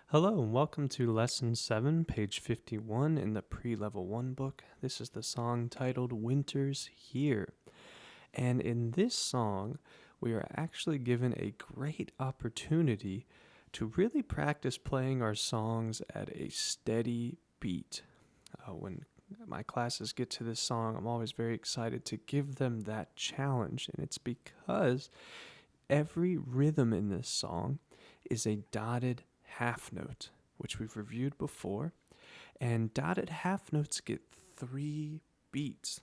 Hello and welcome to Lesson 7, page 51 in the Pre-Level 1 book. This is the song titled Winter's Here. And in this song, we are actually given a great opportunity to really practice playing our songs at a steady beat. When my classes get to this song, I'm always very excited to give them that challenge. And it's because every rhythm in this song is a dotted half note, which we've reviewed before. And dotted half notes get 3 beats.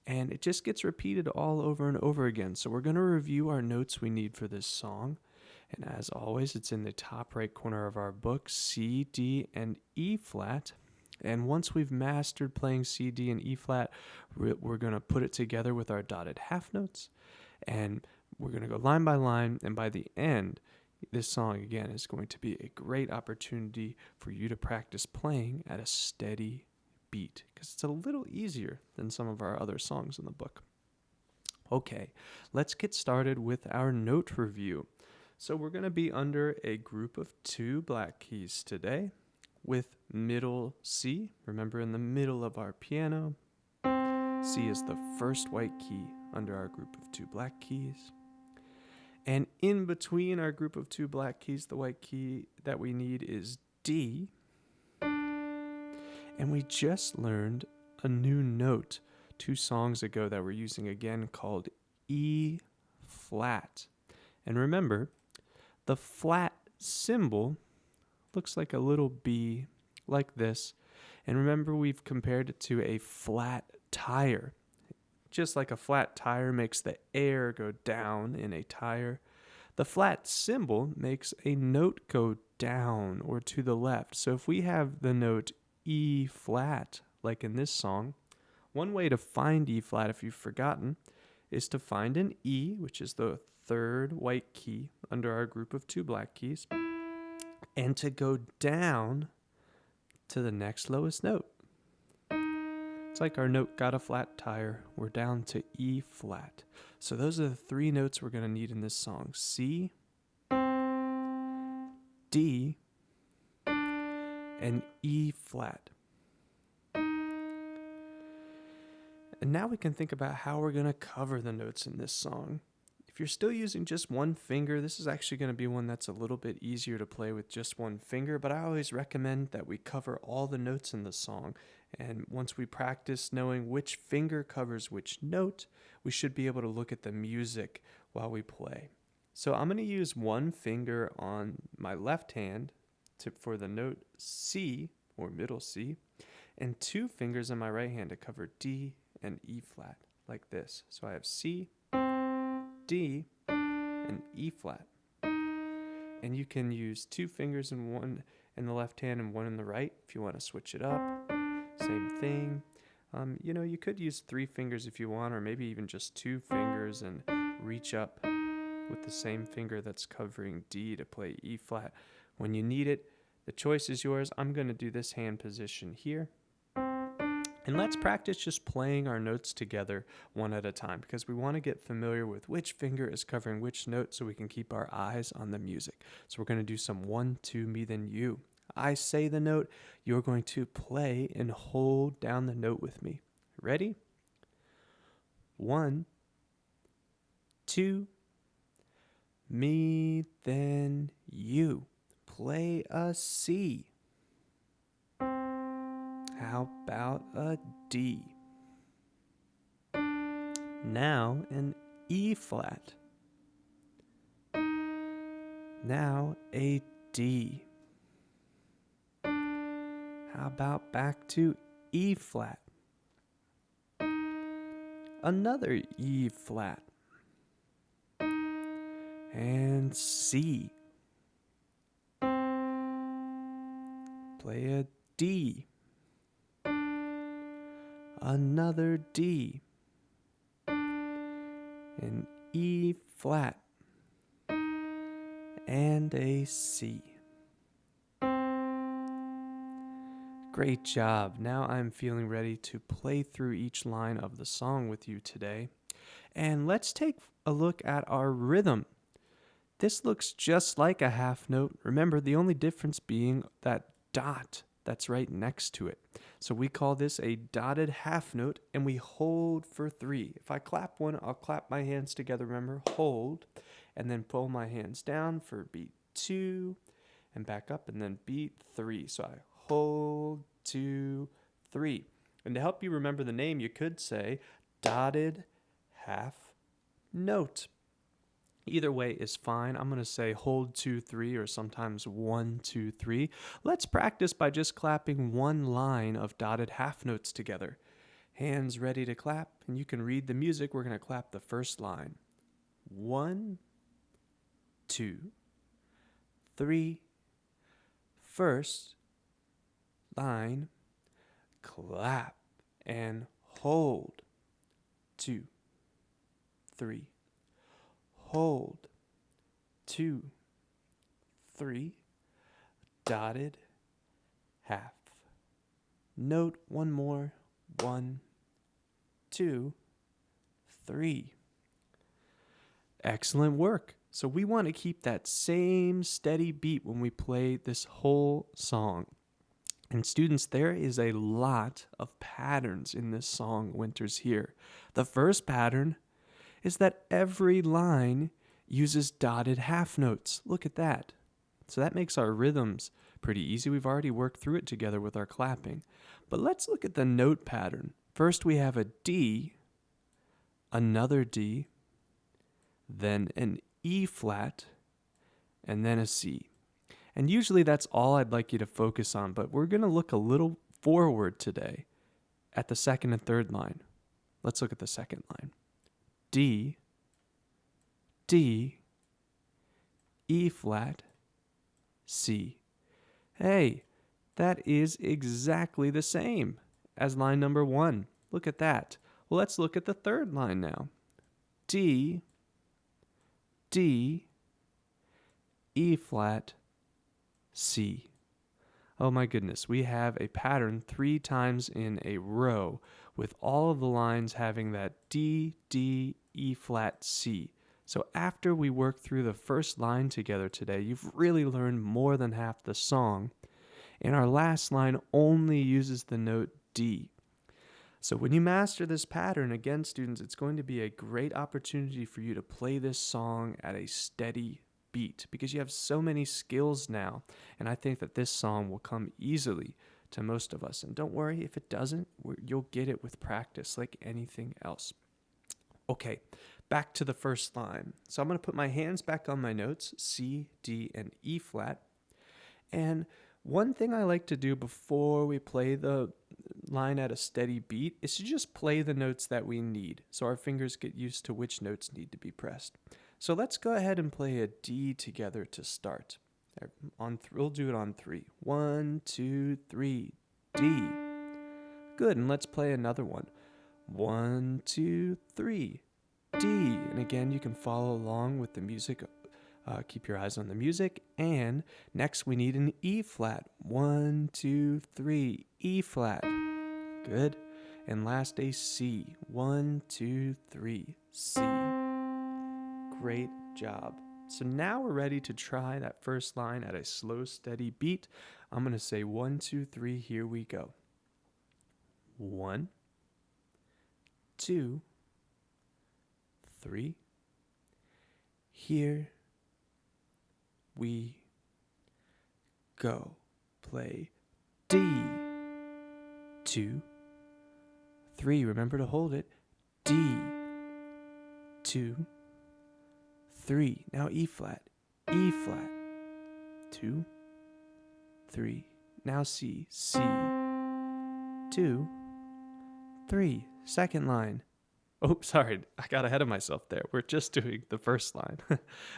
And it just gets repeated all over and over again. So we're going to review our notes we need for this song. And as always, it's in the top right corner of our book, C, D, and E flat. And once we've mastered playing C, D, and E flat, we're going to put it together with our dotted half notes. And we're going to go line by line. And by the end, this song, again, is going to be a great opportunity for you to practice playing at a steady beat because it's a little easier than some of our other songs in the book. Okay, let's get started with our note review. So we're going to be under a group of 2 black keys today with middle C. Remember, in the middle of our piano, C is the first white key under our group of 2 black keys. And in between our group of 2 black keys, the white key that we need is D. And we just learned a new note 2 songs ago that we're using again called E flat. And remember, the flat symbol looks like a little B like this. And remember, we've compared it to a flat tire. Just like a flat tire makes the air go down in a tire, the flat symbol makes a note go down or to the left. So if we have the note E flat, like in this song, one way to find E flat, if you've forgotten, is to find an E, which is the 3rd white key under our group of 2 black keys, and to go down to the next lowest note. It's like our note got a flat tire. We're down to E flat. So those are the 3 notes we're going to need in this song. C, D, and E flat. And now we can think about how we're going to cover the notes in this song. If you're still using just one finger, this is actually going to be one that's a little bit easier to play with just one finger, but I always recommend that we cover all the notes in the song. And once we practice knowing which finger covers which note, we should be able to look at the music while we play. So I'm going to use one finger on my left hand for the note C, or middle C, and 2 fingers on my right hand to cover D and E flat, like this. So I have C, D, and E flat. And you can use 2 fingers in one in the left hand and one in the right if you want to switch it up. Same thing. You could use 3 fingers if you want, or maybe even just 2 fingers and reach up with the same finger that's covering D to play E flat. When you need it, the choice is yours. I'm going to do this hand position here. And let's practice just playing our notes together one at a time because we want to get familiar with which finger is covering which note so we can keep our eyes on the music. So we're going to do some 1, 2, me, then you. I say the note, you're going to play and hold down the note with me. Ready? 1, 2, me, then you. Play a C. How about a D? Now an E flat. Now a D. How about back to E flat? Another E flat. And C. Play a D. Another D. An E flat. And a C. Great job. Now I'm feeling ready to play through each line of the song with you today. And let's take a look at our rhythm. This looks just like a half note. Remember, the only difference being that dot that's right next to it. So we call this a dotted half note, and we hold for 3. If I clap one, I'll clap my hands together, remember, hold, and then pull my hands down for beat 2, and back up, and then beat 3. So I hold, 2, 3. And to help you remember the name, you could say dotted half note. Either way is fine. I'm going to say hold 2, 3, or sometimes 1, 2, 3. Let's practice by just clapping one line of dotted half notes together. Hands ready to clap, and you can read the music. We're going to clap the first line. 1, 2, 3. First line, clap, and hold. 2, 3. Hold. 2, 3. Dotted half. Note one more. 1, 2, 3. Excellent work. So we want to keep that same steady beat when we play this whole song. And students, there is a lot of patterns in this song, Winter's Here. The first pattern is that every line uses dotted half notes. Look at that. So that makes our rhythms pretty easy. We've already worked through it together with our clapping. But let's look at the note pattern. First we have a D, another D, then an E flat, and then a C. And usually that's all I'd like you to focus on, but we're going to look a little forward today at the second and third line. Let's look at the second line. D, D, E flat, C. Hey, that is exactly the same as line number 1. Look at that. Well, let's look at the third line now. D, D, E flat, C. Oh my goodness, we have a pattern 3 times in a row with all of the lines having that D, D, E flat, C. So after we work through the first line together today, you've really learned more than half the song. And our last line only uses the note D. So when you master this pattern, again, students, it's going to be a great opportunity for you to play this song at a steady beat because you have so many skills now. And I think that this song will come easily to most of us. And don't worry, if it doesn't, you'll get it with practice like anything else. Okay, back to the first line. So I'm going to put my hands back on my notes, C, D, and E flat. And one thing I like to do before we play the line at a steady beat is to just play the notes that we need so our fingers get used to which notes need to be pressed. So let's go ahead and play a D together to start. We'll do it on 3. 1, 2, 3, D. Good, and let's play another one. 1, 2, 3, D. And again, you can follow along with the music. Keep your eyes on the music. And next we need an E flat. 1, 2, 3, E flat. Good. And last a C. 1, 2, 3, C. Great job. So now we're ready to try that first line at a slow, steady beat. I'm going to say 1, 2, 3. Here we go. 1, 2, 3. Here we go. Play D. 2, 3. Remember to hold it. D. 2, 3. Now E flat. E flat. 2, 3. Now C. C. 2, 3. Second line. Oh, sorry, I got ahead of myself there. We're just doing the first line.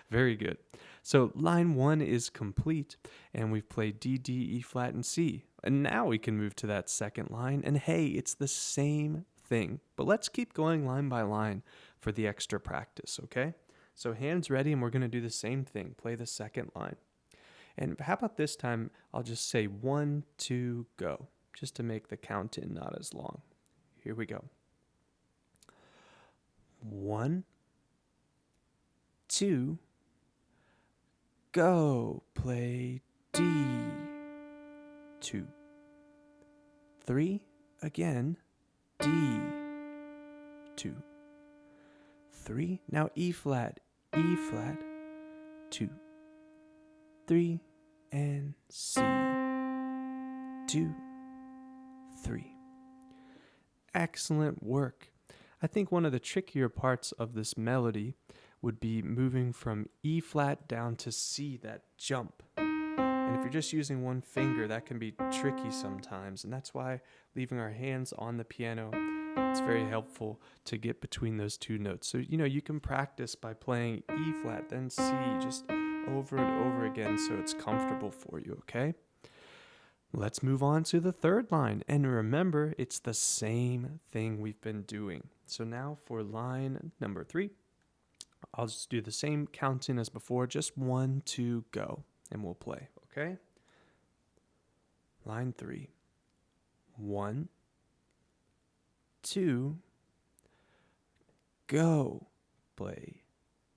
Very good. So line 1 is complete, and we've played D, D, E flat, and C. And now we can move to that second line, and hey, it's the same thing. But let's keep going line by line for the extra practice, okay? So hands ready, and we're going to do the same thing. Play the second line. And how about this time, I'll just say 1, 2, go, just to make the count in not as long. Here we go. 1, 2, go, play D, 2, 3, again, D, 2, 3, now E flat, 2, 3, and C, 2, 3. Excellent work. I think one of the trickier parts of this melody would be moving from E flat down to C, that jump. And if you're just using one finger, that can be tricky sometimes. And that's why leaving our hands on the piano, it's very helpful to get between those two notes. So, you can practice by playing E flat, then C, just over and over again so it's comfortable for you, okay? Let's move on to the third line. And remember, it's the same thing we've been doing. So now for line number 3, I'll just do the same counting as before, just 1, 2, go, and we'll play, okay? Line 3, 1, 2, go, play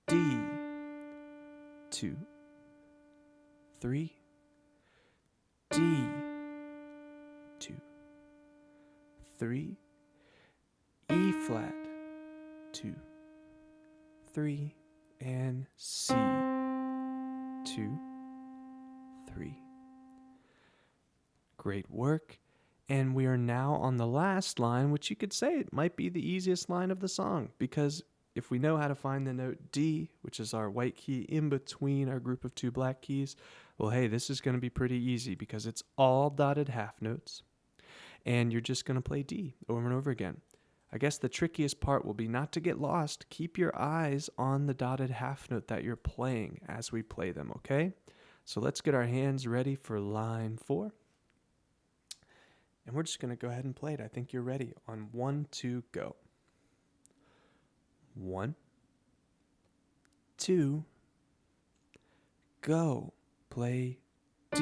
D, 2, 3, D, 2, 3, E flat, 2, 3, and C, 2, 3. Great work. And we are now on the last line, which you could say it might be the easiest line of the song, because if we know how to find the note D, which is our white key in between our group of 2 black keys, well, hey, this is going to be pretty easy because it's all dotted half notes, and you're just going to play D over and over again. I guess the trickiest part will be not to get lost. Keep your eyes on the dotted half note that you're playing as we play them, okay? So let's get our hands ready for line 4. And we're just going to go ahead and play it. I think you're ready. On 1, 2, go. 1, 2, go. Play D,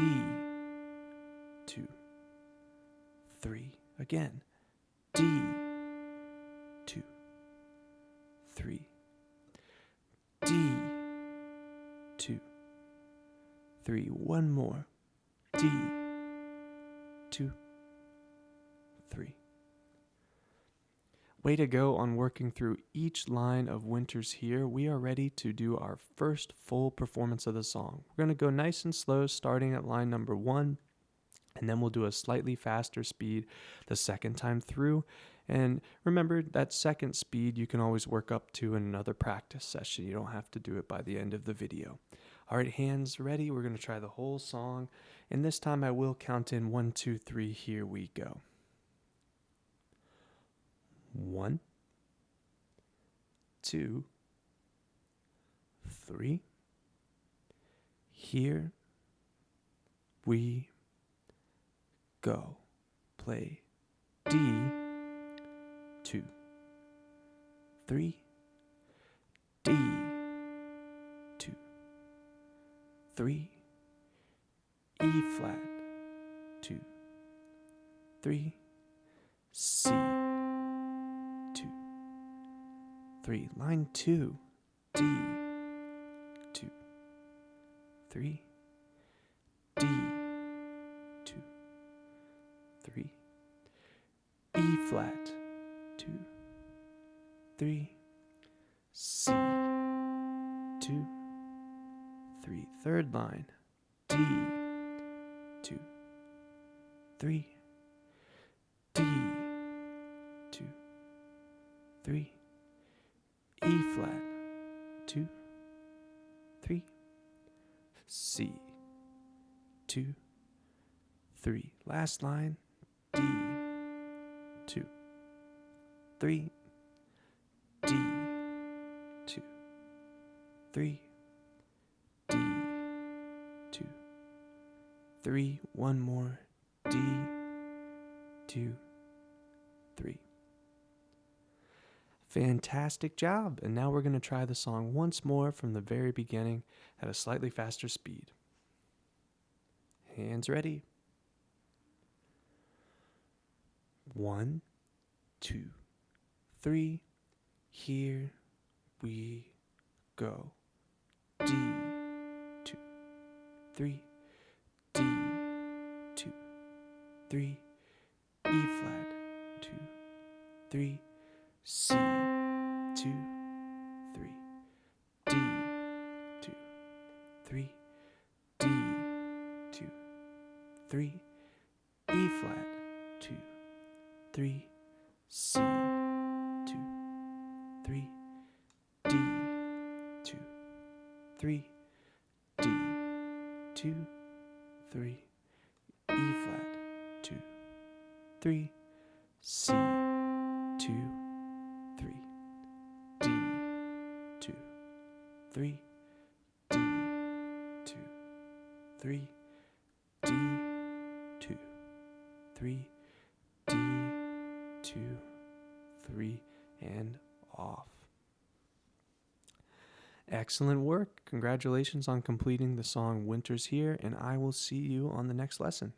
2, 3, again, D, 2, 3, D, 2, 3, one more, D, 2, 3. Way to go on working through each line of Winters Here. We are ready to do our first full performance of the song. We're going to go nice and slow starting at line number 1, and then we'll do a slightly faster speed the second time through. And remember, that second speed you can always work up to in another practice session. You don't have to do it by the end of the video. All right, hands ready. We're going to try the whole song, and this time I will count in 1, 2, 3. Here we go. 1, 2, 3. Here we go. Play D, 2, 3, D, 2, 3, E flat, 2, 3, C, 2, 3. Line 2, D, 2, 3, D, 2, 3, E flat, 2, 3, C, 2, 3. Third line, D, 2, 3, D, 2, 3, E flat, 2, 3, C, 2, 3. Last line, D, 2, 3, D, 2, 3, D, 2, 3. One more, D, 2, 3. Fantastic job. And now we're going to try the song once more from the very beginning at a slightly faster speed. Hands ready. 1, 2, 3. Here we go. D, 2, 3, D, 2, 3, E flat, 2, 3, C, 2, 3, D, 2, 3, D, 2, 3, E flat, 2, 3, C, 2, 3, D, 2, 3, D, 2, 3, E flat, 2, 3, C, 2, 3, D, 2, 3, D, 2, 3, D, 2, 3, D, 2, 3, and off. Excellent work. Congratulations on completing the song Winter's Here, and I will see you on the next lesson.